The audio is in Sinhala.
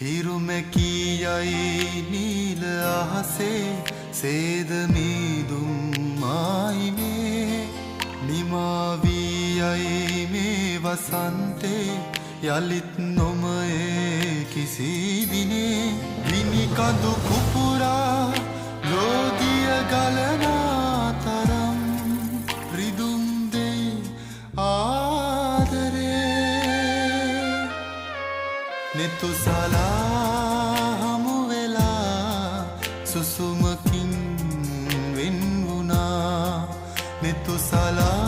හිරුමැකියයි නීල අහසේ සේද මීදුම් ආයිනේ නිමාවීයයි මේ වසන්තේ යලිත් නොමයේ කිසි දිනේ ගිනි කඳු කුපුරා ලෝදිය ගලනා තරම් රිදුම් දෙයි ආදරේ නිතුසලා හමු වෙලා සුසුමකින් වෙන් වුණා නිතුසලා